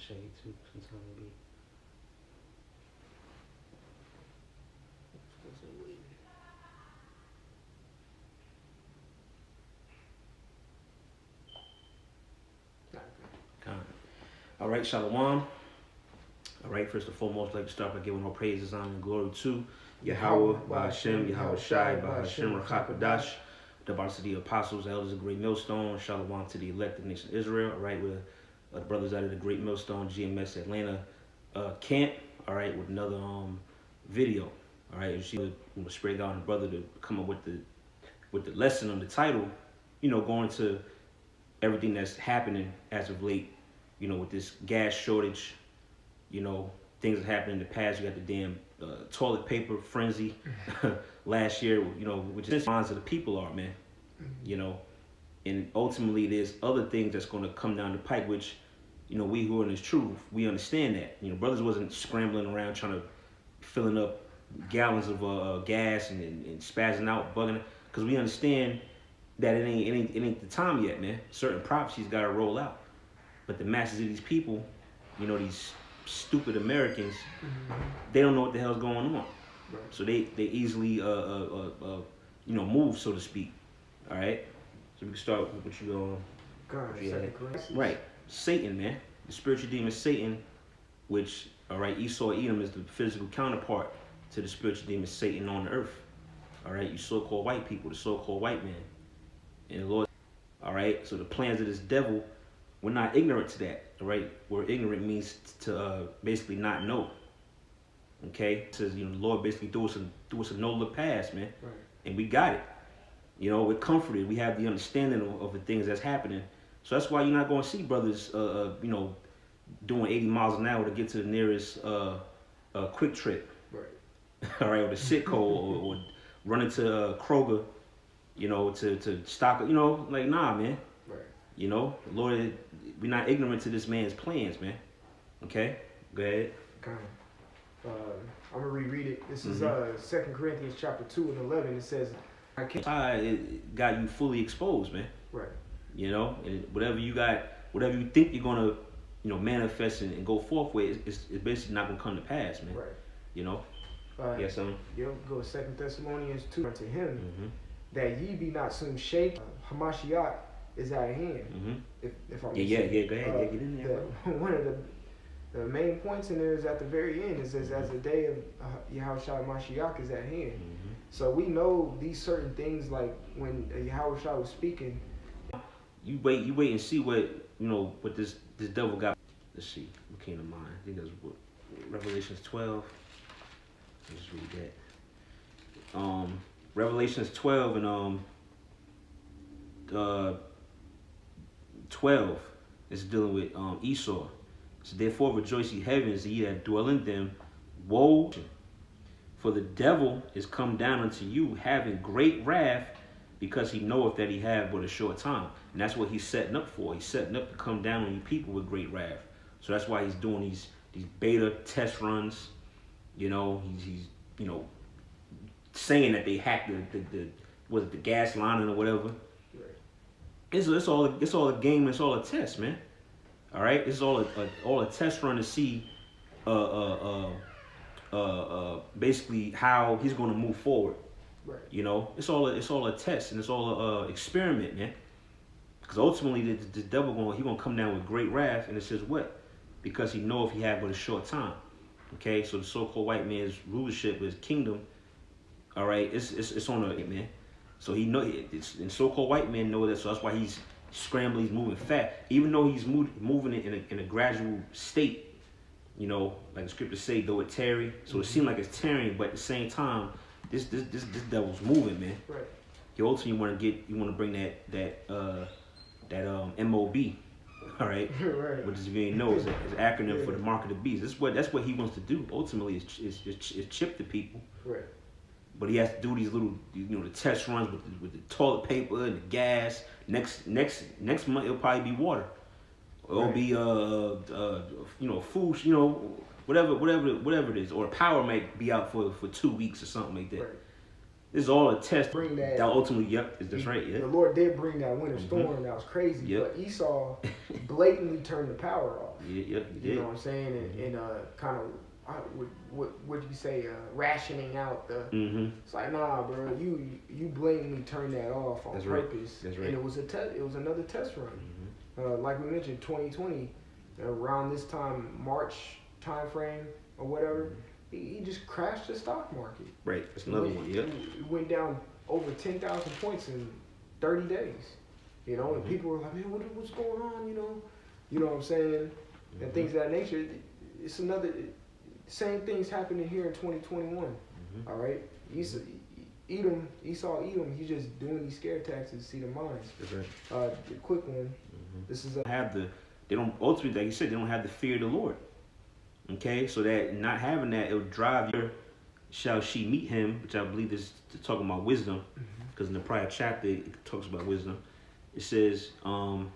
check it too. Sometimes it be. All right, Shalom. All right, first and foremost, I'd like to start by giving all praises, honor, and glory to Yahweh, Ba'Hashem, Yahweh Shai, Ba'Hashem, Rakakadash, the bodies of the apostles, elders of the great millstone. Shalom to the elected nation of Israel. All right, we're the brothers out of the great millstone, GMS Atlanta camp. All right, with another video. All right, you see, we spread out and brother to come up with the lesson on the title. You know, going to everything that's happening as of late. You know, with this gas shortage, you know, things that happened in the past. You got the damn toilet paper frenzy last year, you know, which is the minds of the people are, man. You know, and ultimately there's other things that's going to come down the pike, which, you know, we who are in this truth, we understand that. You know, brothers wasn't scrambling around trying to filling up gallons of gas and spazzing out, bugging, because we understand that it ain't the time yet, man. Certain prophecies got to roll out. But the masses of these people, you know, these stupid Americans, they don't know what the hell's going on. Right. So they easily, you know, move, so to speak. All right? So we can start with what you right. Satan, man. The spiritual demon Satan, which, all right, ED0M is the physical counterpart to the spiritual demon Satan on the earth. All right? You so-called white people, the so-called white man. And the Lord, all right? So the plans of this devil, we're not ignorant to that, all right? Where ignorant means to basically not know, okay? It says, you know, the Lord basically threw us a no-look pass, man, right. And we got it. You know, we're comforted. We have the understanding of the things that's happening. So that's why you're not going to see brothers, you know, doing 80 miles an hour to get to the nearest quick trip, right? All right, or the Sitco, or running to Kroger, you know, to stock, you know, like, nah, man. Right. You know, Lord, we're not ignorant to this man's plans, man. Okay? Go ahead. Okay. I'm going to reread it. This is 2 Corinthians chapter 2 and 11. It says, it got you fully exposed, man. Right. You know, and whatever you think you're going to, you know, manifest and go forth with, it's basically not going to come to pass, man. Right. You know? Yes, go 2 Thessalonians 2. Unto him, that ye be not soon shaken. Hamashiach is at hand. If I'm go ahead, get in there. One of the main points in there is at the very end. It says, as the day of Yahushua Mashiach is at hand. So we know these certain things, like when Yahushua was speaking. You wait and see what, you know, what this devil got. Let's see, what came to mind. I think that's what Revelations 12. Let's just read that. Revelations 12 and 12 is dealing with Esau. So therefore rejoice ye heavens, ye that dwell in them. Woe, for the devil is come down unto you, having great wrath, because he knoweth that he have but a short time. And that's what he's setting up for. He's setting up to come down on you people with great wrath. So that's why he's doing these beta test runs. You know, he's you know, saying that they hacked the gas lining or whatever. It's all a game. It's all a test, man. All right, it's all a test run to see, basically how he's going to move forward. Right. You know, it's all a test, and it's all a experiment, man. Because ultimately, the devil gonna come down with great wrath, and it says what? Because he know if he have but a short time. Okay, so the so-called white man's rulership, his kingdom. All right, it's on a man. So he know and so-called white men know that. So that's why he's scrambling, he's moving fast. Even though he's moving it in a gradual state, you know, like the scriptures say, though it tarry. So it seems like it's tarrying, but at the same time, this devil's moving, man. Right. You ultimately want to bring that MOB, all right? Right. Which is, if you ain't know, is an acronym for the mark of the beast. That's what he wants to do. Ultimately, is chip the people. Right. But he has to do these little, you know, the test runs with the toilet paper and the gas. Next month it'll probably be water. It'll be you know, food, you know, whatever it is, or power might be out for 2 weeks or something like that. Right. This is all a test. Bring that ultimately, yep, that's right. Yeah. The Lord did bring that winter storm. That was crazy. Yep. But Esau blatantly turned the power off. Yeah, you know what I'm saying? And kind of what would you say? Rationing out the. It's like, nah, bro. You blatantly turned that off on purpose. That's right. And it was a test. It was another test run. Like we mentioned, 2020, around this time, March time frame or whatever. He just crashed the stock market. Right, that's another one. Yep. It went down over 10,000 points in 30 days. You know, and people were like, man, what's going on? You know what I'm saying? And things of that nature. It's same things happening here in 2021. All right, Esau, Edom, he's just doing these scare tactics to see the minds. That's right. The quick one. This is they don't ultimately, like you said, they don't have the fear of the Lord. Okay, so that not having that, it would drive your shall she meet him, which I believe is talking about wisdom, because in the prior chapter it talks about wisdom. It says, and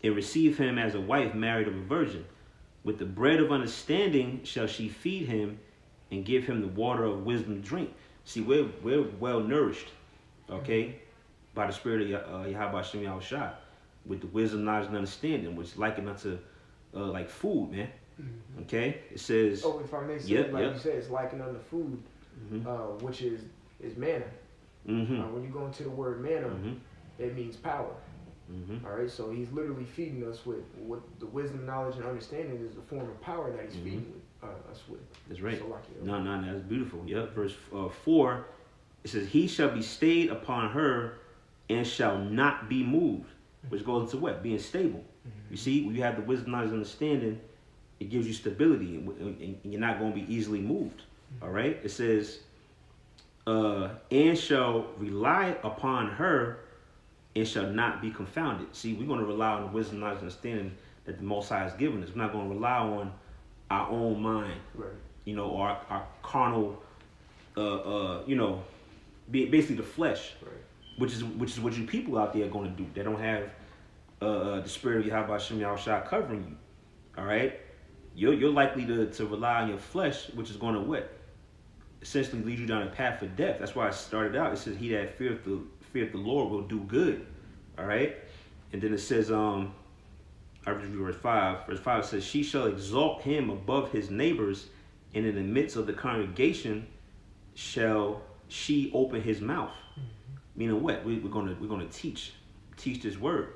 receive him as a wife married of a virgin. With the bread of understanding shall she feed him, and give him the water of wisdom to drink. See, we're well nourished, okay, by the spirit of Yahweh Shem Yahushua, with the wisdom, knowledge, and understanding, which is likened unto like food, man. Okay, it says. Oh, if I may say, you said, it's likened unto food, which is manna. When you go into the word manna, it means power. All right, so he's literally feeding us with what the wisdom, knowledge, and understanding is the form of power that he's feeding us with. That's right. So No, that's beautiful. Yep. Verse 4, it says, "He shall be stayed upon her, and shall not be moved," which goes into what? Being stable. You see, when you have the wisdom, knowledge, and understanding, it gives you stability, and you're not going to be easily moved. All right. It says, "And shall rely upon her, and shall not be confounded." See, we're going to rely on the wisdom, knowledge, and understanding that the Most High has given us. We're not going to rely on our own mind, or our carnal, basically the flesh, which is what you people out there are going to do. They don't have the spirit of Yahweh Shem Yahushua covering you. All right, you're likely to rely on your flesh, which is going to essentially lead you down a path of death. That's why I started out. It says, "He that feareth the Lord will do good." All right, and then it says, I read verse 5. Verse 5 says, "She shall exalt him above his neighbors, and in the midst of the congregation shall she open his mouth." Meaning what? We're gonna teach this word.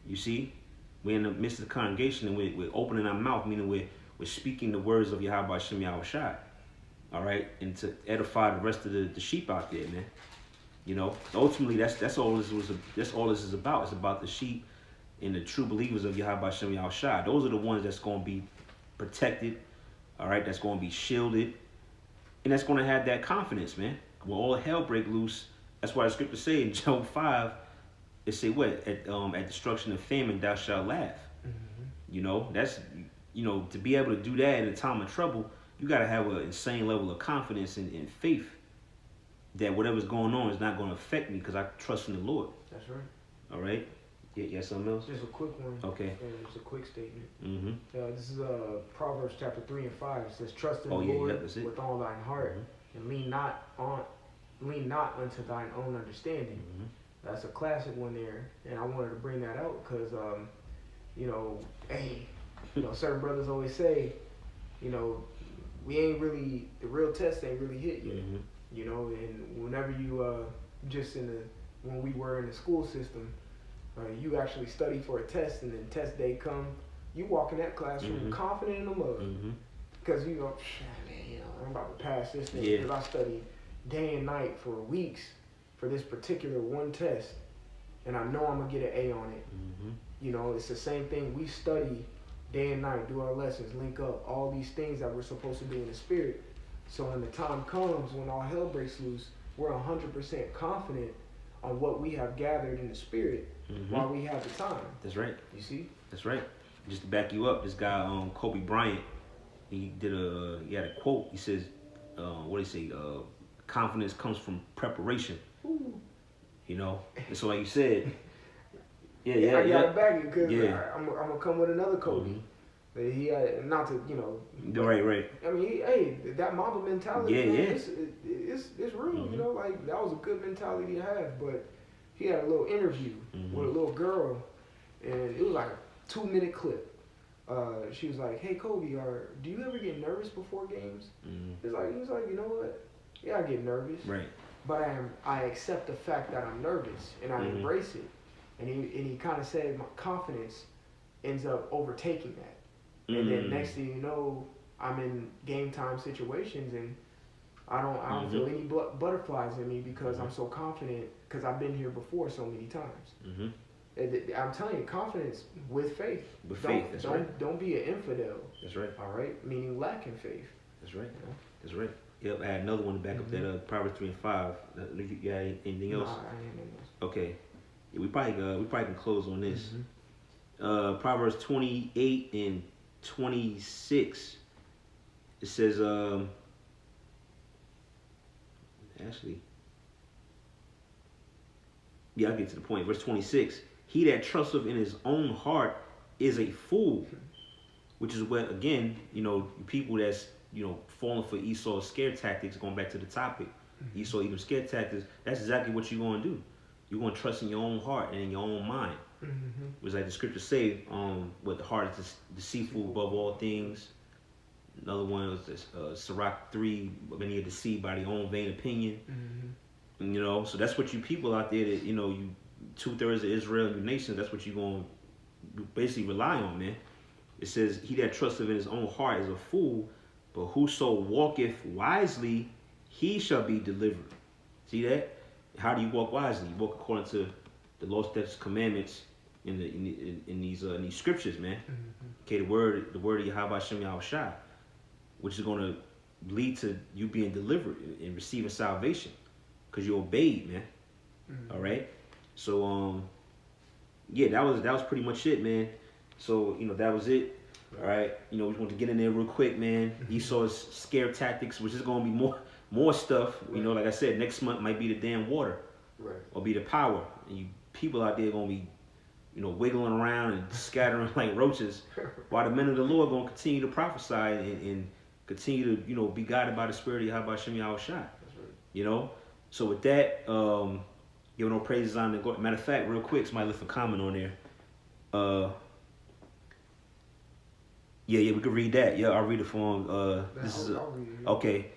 You see, we're in the midst of the congregation, and we're opening our mouth, meaning we're speaking the words of Yahweh Shem Yahushua. All right, and to edify the rest of the sheep out there, man. Ultimately, that's all this is about. It's about the sheep and the true believers of Yahweh Shem Yahushua. Those are the ones that's going to be protected. All right, that's going to be shielded, and that's going to have that confidence, man. When all hell break loose, that's why the scripture say in Job 5, it say what? At destruction and famine thou shalt laugh. That's to be able to do that in a time of trouble, you got to have an insane level of confidence and faith that whatever's going on is not going to affect me because I trust in the Lord. That's right. All right. Yeah, something else? Just a quick one. Okay. It's a quick statement. This is Proverbs chapter 3 and 5. It says, "Trust in the Lord with all thine heart, and lean not unto thine own understanding." That's a classic one there, and I wanted to bring that out because, certain brothers always say, we ain't really, the real test ain't really hit yet. And whenever you when we were in the school system, you actually study for a test, and then test day come, you walk in that classroom confident in the mud, because man, I'm about to pass this thing, because I studied day and night for weeks for this particular one test, and I know I'm gonna get an A on it. It's the same thing. We study day and night, do our lessons, link up, all these things that we're supposed to do in the spirit. So when the time comes, when all hell breaks loose, we're 100% confident on what we have gathered in the spirit while we have the time. That's right. You see? That's right. Just to back you up, this guy, Kobe Bryant, he had a quote. He says, what did he say? Confidence comes from preparation. Ooh. And so like you said, I gotta back it because I'm gonna come with another Kobe. He had not to, Right. I mean, hey, that Mamba mentality, Yeah, man, yeah. it's real. Mm-hmm. Like that was a good mentality to have. But he had a little interview Mm-hmm. with a little girl, and it was like a 2 minute clip. She was like, "Hey Kobe, do you ever get nervous before games?" Mm-hmm. He was like, you know what? Yeah, I get nervous, Right. but I accept the fact that I'm nervous and I Mm-hmm. embrace it. And he kind of said my confidence ends up overtaking that. And then next thing you know, I'm in game time situations and I don't feel any butterflies in me because I'm so confident because I've been here before so many times. Mm-hmm. I'm telling you, confidence with faith. With faith, that's right. Don't be an infidel. That's right. All right, meaning lacking faith. That's right. That's right. Yep, I had another one to back up that Proverbs 3 and 5. You got anything else? Nah, I ain't anything else. Okay. Yeah, we probably can close on this. Proverbs 28 and 26. It says actually, yeah, I'll get to the point. Verse 26. He that trusteth in his own heart is a fool. Which is what, again, people that's, falling for Esau's scare tactics, going back to the topic. Esau even scare tactics, that's exactly what you're going to do. You're going to trust in your own heart and in your own mind. Which, like the scriptures say, what the heart is deceitful above all things. Another one was this, Sirach 3, many are deceived by their own vain opinion. So that's what you people out there that, you 2/3 of Israel and your nations, that's what you're going to basically rely on, man. It says, he that trusteth in his own heart is a fool, but whoso walketh wisely, he shall be delivered. See that? How do you walk wisely? You walk according to the law, statutes, commandments in these scriptures, man. Okay, the word of Yahweh Shem Yahushua, which is going to lead to you being delivered and receiving salvation, because you obeyed, man. All right. So yeah, that was pretty much it, man. So, that was it. All right. We just want to get in there real quick, man. Esau's scare tactics, which is going to be more stuff. Like I said, next month might be the damn water. Right. Or be the power. And you people out there going to be, wiggling around and scattering like roaches, while the men of the Lord going to continue to prophesy and continue to, be guided by the Spirit of Yahweh Shem Yahushua. That's right. So with that, giving no praises on the matter of fact, real quick, somebody left a comment on there. Yeah, we could read that. Yeah, I'll read it for him. I'll read it. Okay.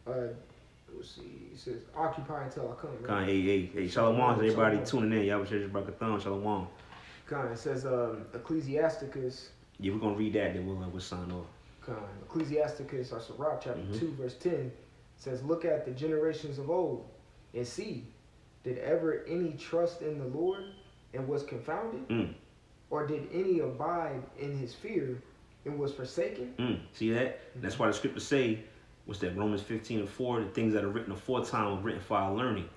Let's see. It says, occupy until I come. Right? Hey, Shalom to everybody tuning in. Y'all was just Bakathon, Shalom. It says, Ecclesiasticus. Yeah, we're going to read that, then we'll sign off. Ecclesiasticus, or Sirach, chapter 2, verse 10, says, look at the generations of old, and see, did ever any trust in the Lord, and was confounded? Or did any abide in his fear, and was forsaken? See that? That's why the scriptures say, what's that, Romans 15 and 4, the things that are written aforetime were written for our learning.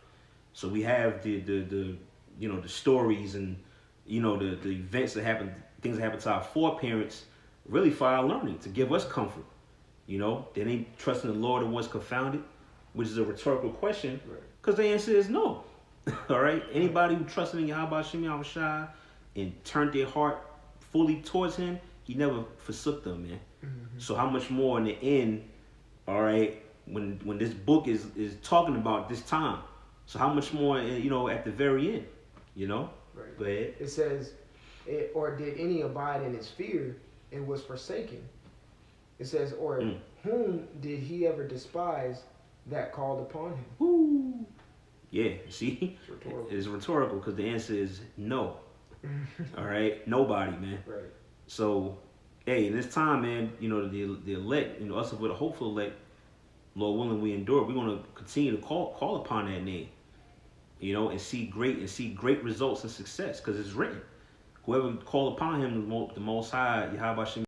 So we have the stories and, the events that happen, things that happen to our foreparents, really for our learning, to give us comfort. They ain't trusting the Lord and was confounded, which is a rhetorical question, because the answer is no. All right? Anybody who trusted in Yahweh Shem Yahushua and turned their heart fully towards him, he never forsook them, man. So how much more in the end, all right, when this book is talking about this time, so how much more, at the very end, Right. Go ahead. It says, or did any abide in his fear and was forsaken? It says, or whom did he ever despise that called upon him? Woo. Yeah, see? It's rhetorical. It's rhetorical because the answer is no. All right? Nobody, man. Right. So, hey, in this time, man, the elect, us with a hopeful elect, Lord willing, we endure. We're going to continue to call upon that name, and see great results and success, because it's written. Whoever call upon him, the Most High, Yahweh Shem